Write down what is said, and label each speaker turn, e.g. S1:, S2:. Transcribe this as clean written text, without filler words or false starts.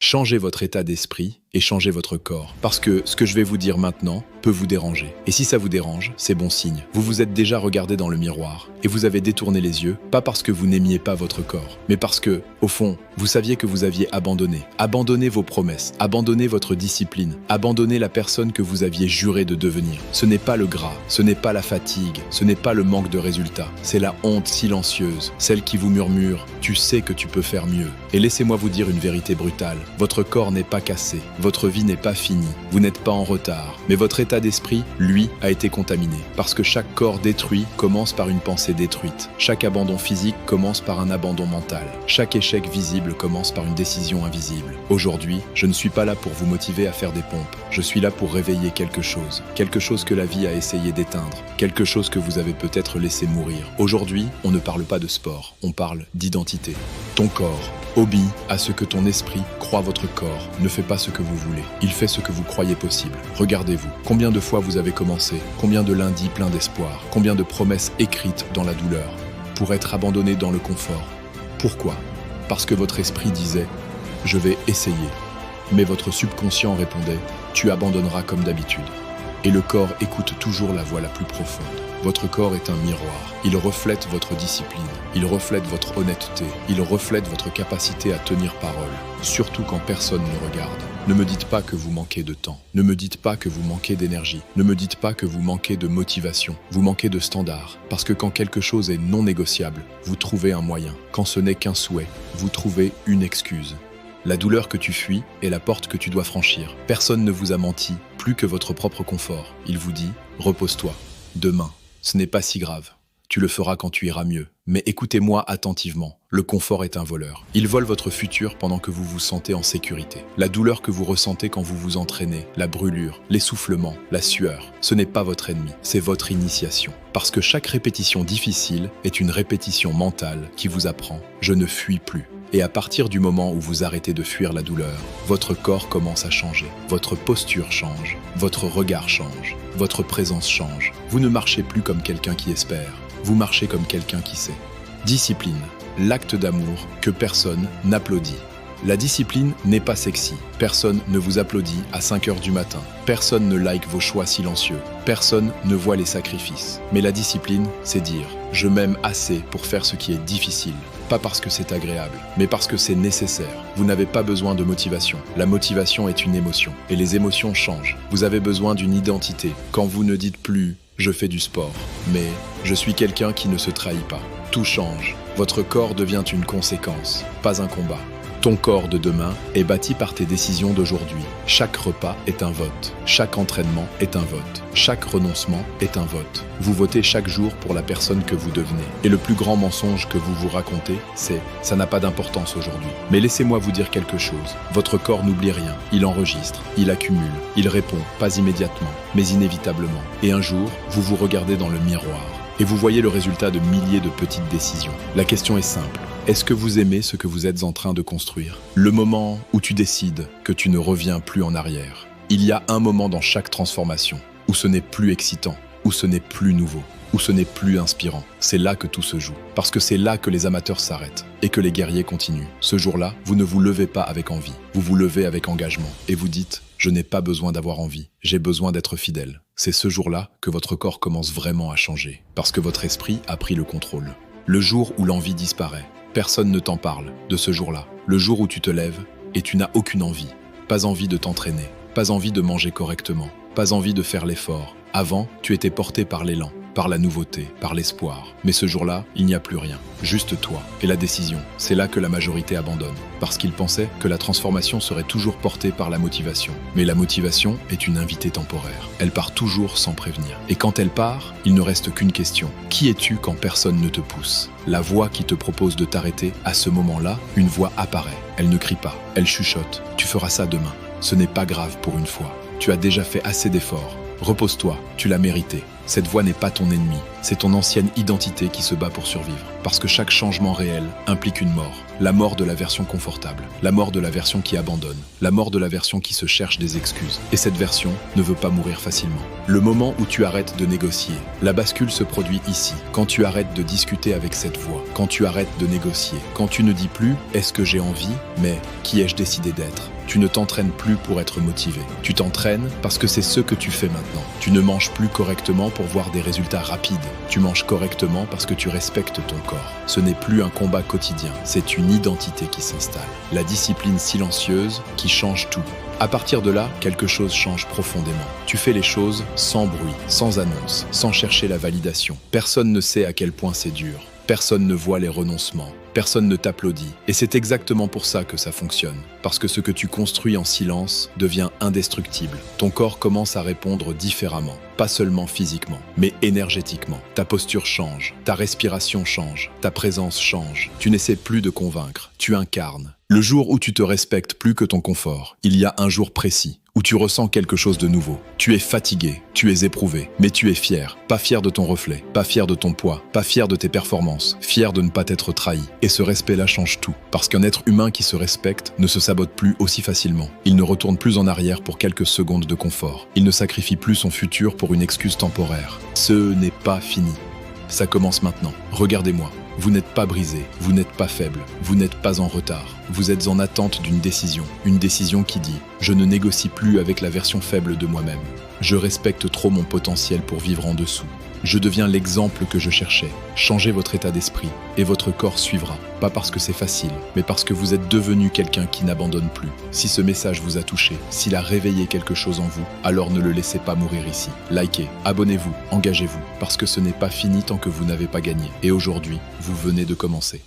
S1: Changez votre état d'esprit et changez votre corps. Parce que ce que je vais vous dire maintenant peut vous déranger. Et si ça vous dérange, c'est bon signe. Vous vous êtes déjà regardé dans le miroir et vous avez détourné les yeux, pas parce que vous n'aimiez pas votre corps, mais parce que, au fond, vous saviez que vous aviez abandonné. Abandonné vos promesses, abandonné votre discipline, abandonné la personne que vous aviez juré de devenir. Ce n'est pas le gras, ce n'est pas la fatigue, ce n'est pas le manque de résultats. C'est la honte silencieuse, celle qui vous murmure « tu sais que tu peux faire mieux ». Et laissez-moi vous dire une vérité brutale. Votre corps n'est pas cassé, votre vie n'est pas finie, vous n'êtes pas en retard, mais votre état d'esprit, lui, a été contaminé. Parce que chaque corps détruit commence par une pensée détruite. Chaque abandon physique commence par un abandon mental. Chaque échec visible commence par une décision invisible. Aujourd'hui, je ne suis pas là pour vous motiver à faire des pompes. Je suis là pour réveiller quelque chose que la vie a essayé d'éteindre, quelque chose que vous avez peut-être laissé mourir. Aujourd'hui, on ne parle pas de sport, on parle d'identité. Ton corps obéit à ce que ton esprit croit. Votre corps ne fait pas ce que vous voulez, il fait ce que vous croyez possible. Regardez-vous, combien de fois vous avez commencé, combien de lundis pleins d'espoir, combien de promesses écrites dans la douleur, pour être abandonné dans le confort. Pourquoi? Parce que votre esprit disait « je vais essayer ». Mais votre subconscient répondait « tu abandonneras comme d'habitude ». Et le corps écoute toujours la voix la plus profonde. Votre corps est un miroir. Il reflète votre discipline. Il reflète votre honnêteté. Il reflète votre capacité à tenir parole. Surtout quand personne ne regarde. Ne me dites pas que vous manquez de temps. Ne me dites pas que vous manquez d'énergie. Ne me dites pas que vous manquez de motivation. Vous manquez de standards. Parce que quand quelque chose est non négociable, vous trouvez un moyen. Quand ce n'est qu'un souhait, vous trouvez une excuse. La douleur que tu fuis est la porte que tu dois franchir. Personne ne vous a menti, plus que votre propre confort. Il vous dit « repose-toi, demain, ce n'est pas si grave. Tu le feras quand tu iras mieux. Mais écoutez-moi attentivement, le confort est un voleur. Il vole votre futur pendant que vous vous sentez en sécurité. La douleur que vous ressentez quand vous vous entraînez, la brûlure, l'essoufflement, la sueur, ce n'est pas votre ennemi, c'est votre initiation. Parce que chaque répétition difficile est une répétition mentale qui vous apprend « je ne fuis plus ». Et à partir du moment où vous arrêtez de fuir la douleur, votre corps commence à changer, votre posture change, votre regard change, votre présence change. Vous ne marchez plus comme quelqu'un qui espère, vous marchez comme quelqu'un qui sait. Discipline, l'acte d'amour que personne n'applaudit. La discipline n'est pas sexy. Personne ne vous applaudit à 5 heures du matin. Personne ne like vos choix silencieux. Personne ne voit les sacrifices. Mais la discipline, c'est dire « je m'aime assez pour faire ce qui est difficile ». Pas parce que c'est agréable, mais parce que c'est nécessaire. Vous n'avez pas besoin de motivation. La motivation est une émotion. Et les émotions changent. Vous avez besoin d'une identité. Quand vous ne dites plus « je fais du sport », mais « je suis quelqu'un qui ne se trahit pas ». Tout change. Votre corps devient une conséquence, pas un combat. Ton corps de demain est bâti par tes décisions d'aujourd'hui. Chaque repas est un vote. Chaque entraînement est un vote. Chaque renoncement est un vote. Vous votez chaque jour pour la personne que vous devenez. Et le plus grand mensonge que vous vous racontez, c'est « ça n'a pas d'importance aujourd'hui ». Mais laissez-moi vous dire quelque chose. Votre corps n'oublie rien. Il enregistre, il accumule, il répond, pas immédiatement, mais inévitablement. Et un jour, vous vous regardez dans le miroir. Et vous voyez le résultat de milliers de petites décisions. La question est simple. Est-ce que vous aimez ce que vous êtes en train de construire? Le moment où tu décides que tu ne reviens plus en arrière. Il y a un moment dans chaque transformation où ce n'est plus excitant, où ce n'est plus nouveau, où ce n'est plus inspirant. C'est là que tout se joue. Parce que c'est là que les amateurs s'arrêtent et que les guerriers continuent. Ce jour-là, vous ne vous levez pas avec envie. Vous vous levez avec engagement et vous dites « je n'ai pas besoin d'avoir envie, j'ai besoin d'être fidèle ». C'est ce jour-là que votre corps commence vraiment à changer. Parce que votre esprit a pris le contrôle. Le jour où l'envie disparaît, personne ne t'en parle de ce jour-là. Le jour où tu te lèves et tu n'as aucune envie. Pas envie de t'entraîner, pas envie de manger correctement, pas envie de faire l'effort. Avant, tu étais porté par l'élan, par la nouveauté, par l'espoir. Mais ce jour-là, il n'y a plus rien. Juste toi et la décision. C'est là que la majorité abandonne. Parce qu'ils pensaient que la transformation serait toujours portée par la motivation. Mais la motivation est une invitée temporaire. Elle part toujours sans prévenir. Et quand elle part, il ne reste qu'une question. Qui es-tu quand personne ne te pousse? La voix qui te propose de t'arrêter, à ce moment-là, une voix apparaît. Elle ne crie pas, elle chuchote. Tu feras ça demain. Ce n'est pas grave pour une fois. Tu as déjà fait assez d'efforts. Repose-toi, tu l'as mérité. Cette voix n'est pas ton ennemi, c'est ton ancienne identité qui se bat pour survivre. parce que chaque changement réel implique une mort. La mort de la version confortable, la mort de la version qui abandonne, la mort de la version qui se cherche des excuses. Et cette version ne veut pas mourir facilement. Le moment où tu arrêtes de négocier, la bascule se produit ici, quand tu arrêtes de discuter avec cette voix, quand tu arrêtes de négocier, quand tu ne dis plus « est-ce que j'ai envie ?», mais « qui ai-je décidé d'être ?» Tu ne t'entraînes plus pour être motivé. Tu t'entraînes parce que c'est ce que tu fais maintenant. Tu ne manges plus correctement pour voir des résultats rapides. Tu manges correctement parce que tu respectes ton corps. Ce n'est plus un combat quotidien, c'est une identité qui s'installe. La discipline silencieuse qui change tout. À partir de là, quelque chose change profondément. Tu fais les choses sans bruit, sans annonce, sans chercher la validation. Personne ne sait à quel point c'est dur. Personne ne voit les renoncements. Personne ne t'applaudit. Et c'est exactement pour ça que ça fonctionne. Parce que ce que tu construis en silence devient indestructible. Ton corps commence à répondre différemment. Pas seulement physiquement, mais énergétiquement. Ta posture change. Ta respiration change. Ta présence change. Tu n'essaies plus de convaincre. Tu incarnes. Le jour où tu te respectes plus que ton confort, il y a un jour précis où tu ressens quelque chose de nouveau. Tu es fatigué, tu es éprouvé, mais tu es fier. Pas fier de ton reflet, pas fier de ton poids, pas fier de tes performances, fier de ne pas t'être trahi. Et ce respect-là change tout, parce qu'un être humain qui se respecte ne se sabote plus aussi facilement. Il ne retourne plus en arrière pour quelques secondes de confort. Il ne sacrifie plus son futur pour une excuse temporaire. Ce n'est pas fini. Ça commence maintenant. Regardez-moi. Vous n'êtes pas brisé, vous n'êtes pas faible, vous n'êtes pas en retard. Vous êtes en attente d'une décision. Une décision qui dit « Je ne négocie plus avec la version faible de moi-même. Je respecte trop mon potentiel pour vivre en dessous. Je deviens l'exemple que je cherchais. Changez votre état d'esprit et votre corps suivra. Pas parce que c'est facile, mais parce que vous êtes devenu quelqu'un qui n'abandonne plus. Si ce message vous a touché, s'il a réveillé quelque chose en vous, alors ne le laissez pas mourir ici. Likez, abonnez-vous, engagez-vous, parce que ce n'est pas fini tant que vous n'avez pas gagné. Et aujourd'hui, vous venez de commencer.